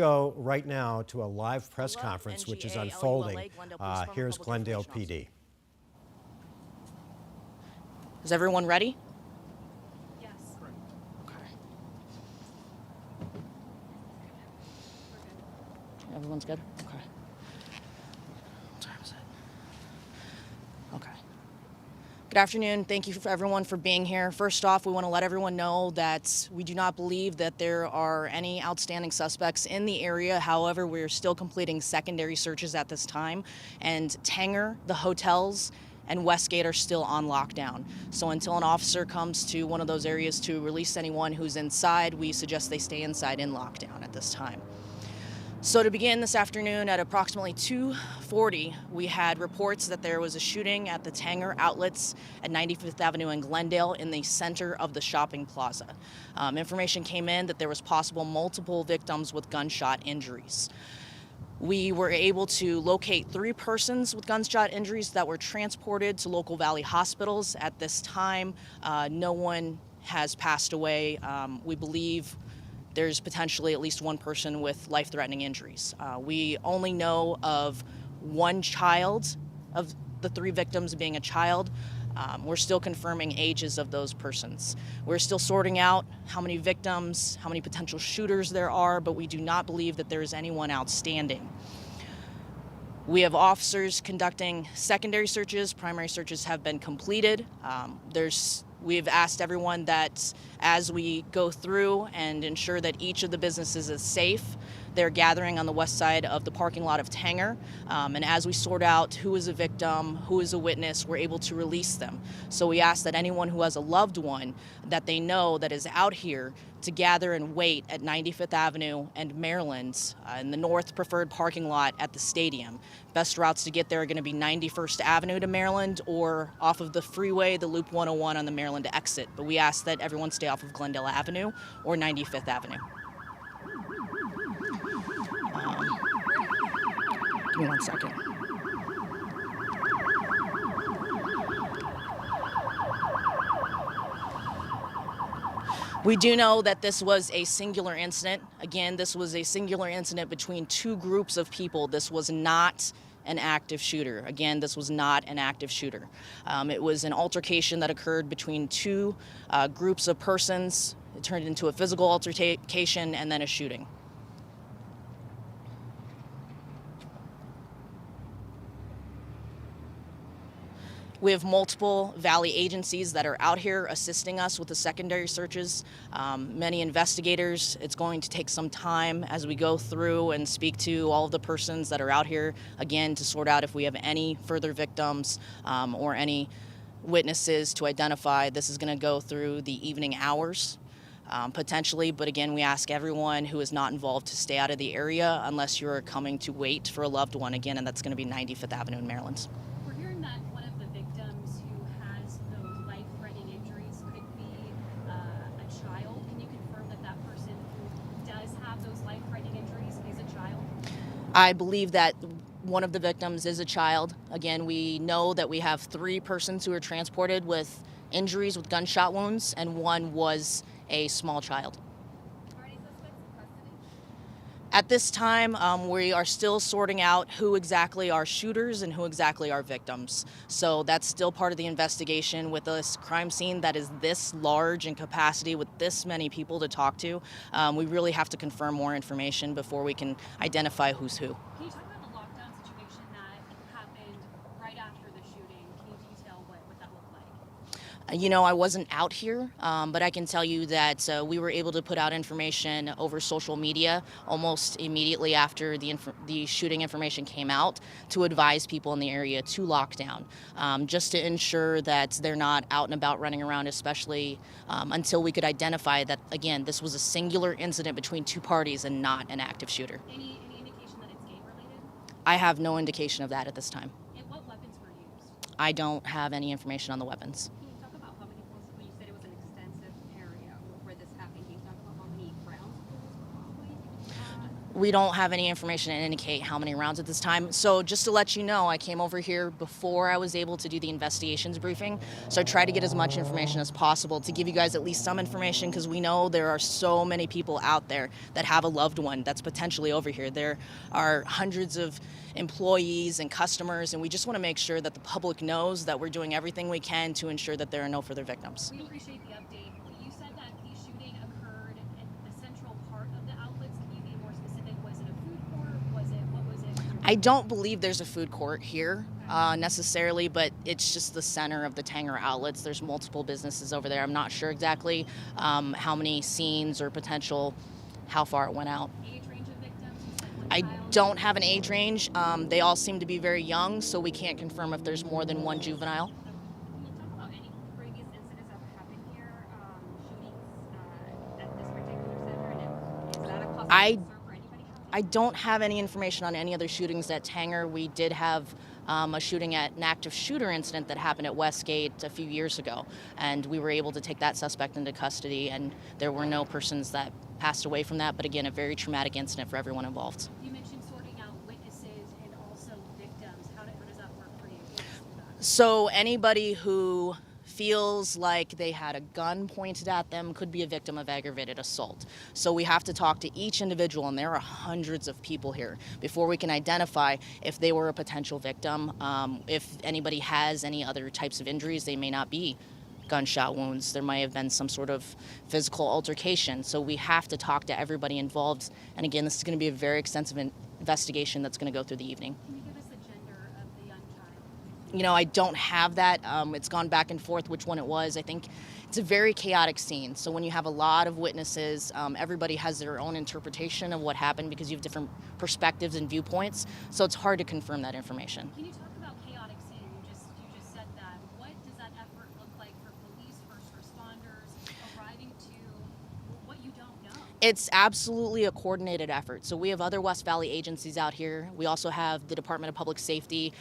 Go right now to a live press conference which is unfolding. Here's Glendale PD. Is everyone ready? Yes. Okay. Everyone's good? Okay. What time is it? Okay. Good afternoon. Thank you for everyone for being here. First off, we want to let everyone know that we do not believe that there are any outstanding suspects in the area. However, we're still completing secondary searches at this time. And Tanger, the hotels, and Westgate are still on lockdown. So until an officer comes to one of those areas to release anyone who's inside, we suggest they stay inside in lockdown at this time. So to begin this afternoon at approximately 2:40, we had reports that there was a shooting at the Tanger Outlets at 95th Avenue in Glendale in the center of the shopping plaza. Information came in that there was possible multiple victims with gunshot injuries. We were able to locate 3 persons with gunshot injuries that were transported to local Valley hospitals. At this time, no one has passed away. We believe there's potentially at least one person with life-threatening injuries. We only know of one child, of the 3 victims being a child. We're still confirming ages of those persons. We're still sorting out how many victims, how many potential shooters there are, but we do not believe that there is anyone outstanding. We have officers conducting secondary searches. Primary searches have been completed. We've asked everyone that as we go through and ensure that each of the businesses is safe, they're gathering on the west side of the parking lot of Tanger. And as we sort out who is a victim, who is a witness, we're able to release them. So we ask that anyone who has a loved one that they know that is out here to gather and wait at 95th Avenue and Maryland in the north preferred parking lot at the stadium. Best routes to get there are going to be 91st Avenue to Maryland or off of the freeway, the Loop 101 on the Maryland exit. But we ask that everyone stay off of Glendale Avenue or 95th Avenue. Give me 1 second. We do know that this was a singular incident. Again, this was a singular incident between 2 groups of people. This was not an active shooter. Again, this was not an active shooter. It was an altercation that occurred between 2 groups of persons. It turned into a physical altercation and then a shooting. We have multiple Valley agencies that are out here assisting us with the secondary searches. Many investigators. It's going to take some time as we go through and speak to all of the persons that are out here, again, to sort out if we have any further victims or any witnesses to identify. This is going to go through the evening hours. Potentially, but again, we ask everyone who is not involved to stay out of the area unless you're coming to wait for a loved one, again, and that's going to be 95th Avenue in Maryland. We're hearing that one of the victims who has those life-threatening injuries could be a child. Can you confirm that that person who does have those life-threatening injuries is a child? I believe that one of the victims is a child. Again, we know that we have 3 persons who were transported with injuries with gunshot wounds, and one was a small child. Are any suspects in custody? At this time, we are still sorting out who exactly are shooters and who exactly are victims. So that's still part of the investigation with this crime scene that is this large in capacity with this many people to talk to. We really have to confirm more information before we can identify who's who. Can you talk about the lockdown situation that happened right after the shooting? Can you detail what that looked like? You know, I wasn't out here, but I can tell you that we were able to put out information over social media almost immediately after the shooting information came out to advise people in the area to lock down, just to ensure that they're not out and about running around, especially until we could identify that, again, this was a singular incident between 2 parties and not an active shooter. Any indication that it's gang-related? I have no indication of that at this time. And what weapons were used? I don't have any information on the weapons. Can you talk about how many, when you said it was an extensive area where this happened, can you talk about how many rounds were probably We don't have any information to indicate how many rounds at this time. So just to let you know, I came over here before I was able to do the investigations briefing. So I tried to get as much information as possible to give you guys at least some information, because we know there are so many people out there that have a loved one that's potentially over here. There are hundreds of employees and customers, and we just want to make sure that the public knows that we're doing everything we can to ensure that there are no further victims. We appreciate the update. You said that the shooting occurred in the central part of the outlets. Can you be more specific? Was it a food court? What was it? I don't believe there's a food court here necessarily, but it's just the center of the Tanger Outlets. There's multiple businesses over there. I'm not sure exactly how many scenes or potential, how far it went out. Age range of victims? You said one I child. don't have an age range. They all seem to be very young, so we can't confirm if there's more than one juvenile. Can you talk about any previous incidents that have happened here, shootings at this particular center, and is that a cause of I- concern for anybody? I don't have any information on any other shootings at Tanger. We did have a shooting at an active shooter incident that happened at Westgate a few years ago, and we were able to take that suspect into custody, and there were no persons that passed away from that, but again, a very traumatic incident for everyone involved. You mentioned sorting out witnesses and also victims. How does that work for you? Walk us through that. So anybody who feels like they had a gun pointed at them could be a victim of aggravated assault. So we have to talk to each individual, and there are hundreds of people here, before we can identify if they were a potential victim. If anybody has any other types of injuries, they may not be gunshot wounds. There might have been some sort of physical altercation. So we have to talk to everybody involved. And again, this is going to be a very extensive investigation that's going to go through the evening. Can you give us the gender of the young child? You know, I don't have that. It's gone back and forth which one it was. I think it's a very chaotic scene. So when you have a lot of witnesses, everybody has their own interpretation of what happened because you have different perspectives and viewpoints. So it's hard to confirm that information. Can you talk about chaotic scene? You just said that. What does that effort look like for police, first responders, arriving to what you don't know? It's absolutely a coordinated effort. So we have other West Valley agencies out here. We also have the Department of Public Safety.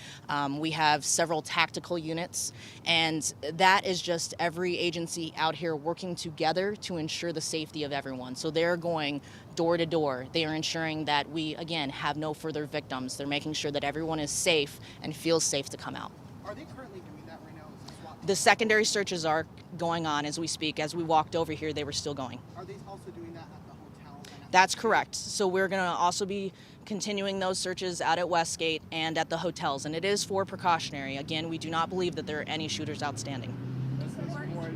We have several tactical units. And that is just every agency out here working together to ensure the safety of everyone. So they're going door to door. They are ensuring that we, again, have no further victims. They're making sure that everyone is safe and feels safe to come out. Are they currently doing that right now? Is this SWAT? The secondary searches are going on as we speak. As we walked over here, they were still going. Are they also doing that at the hotel? And at That's correct. So we're going to also be continuing those searches out at Westgate and at the hotels, and it is for precautionary. Again, we do not believe that there are any shooters outstanding. At this point, was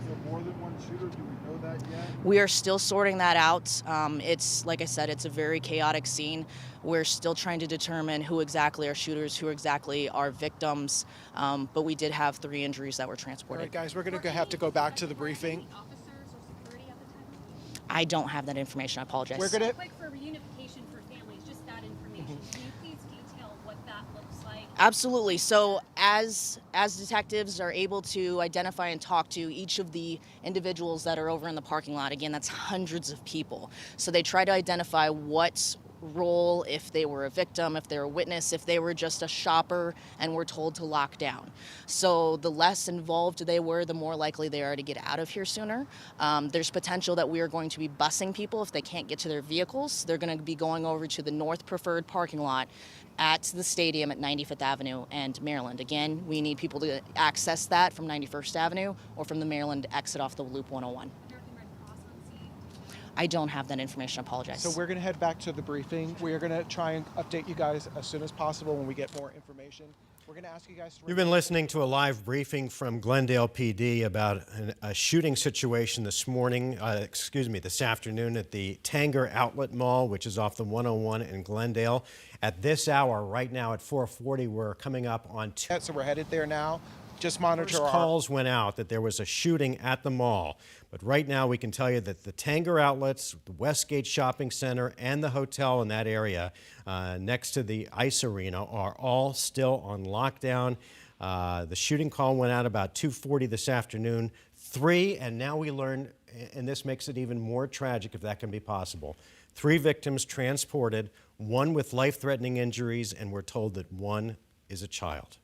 there more than one shooter? Do we know that yet? We are still sorting that out. It's, like I said, it's a very chaotic scene. We're still trying to determine who exactly are shooters, who exactly are victims, but we did have 3 injuries that were All transported. right, guys, we're going to have to go back to the briefing. Officers or security at the time? I don't have that information. I apologize. We're going to. Quick for reunification for families, just that information. Can you please detail what that looks like? Absolutely. So as detectives are able to identify and talk to each of the individuals that are over in the parking lot, again, that's hundreds of people. So they try to identify what role, if they were a victim, if they were a witness, if they were just a shopper and were told to lock down. So the less involved they were, the more likely they are to get out of here sooner. There's potential that we are going to be busing people if they can't get to their vehicles. They're going to be going over to the North Preferred parking lot at the stadium at 95th Avenue and Maryland. Again, we need people to access that from 91st Avenue or from the Maryland exit off the Loop 101. American Red Cross on scene? I don't have that information. I apologize. So we're going to head back to the briefing. We are going to try and update you guys as soon as possible when we get more information. We're going to ask you guys to. You've been listening to a live briefing from Glendale PD about a shooting situation this afternoon at the Tanger Outlet Mall, which is off the 101 in Glendale. At this hour, right now at 4:40, we're coming up on So we're headed there now. Just monitor First our. calls went out that there was a shooting at the mall. But right now we can tell you that the Tanger Outlets, the Westgate Shopping Center, and the hotel in that area next to the ice arena are all still on lockdown. The shooting call went out about 2:40 this afternoon. 3, and now we learn, and this makes it even more tragic if that can be possible, 3 victims transported, 1 with life-threatening injuries, and we're told that 1 is a child.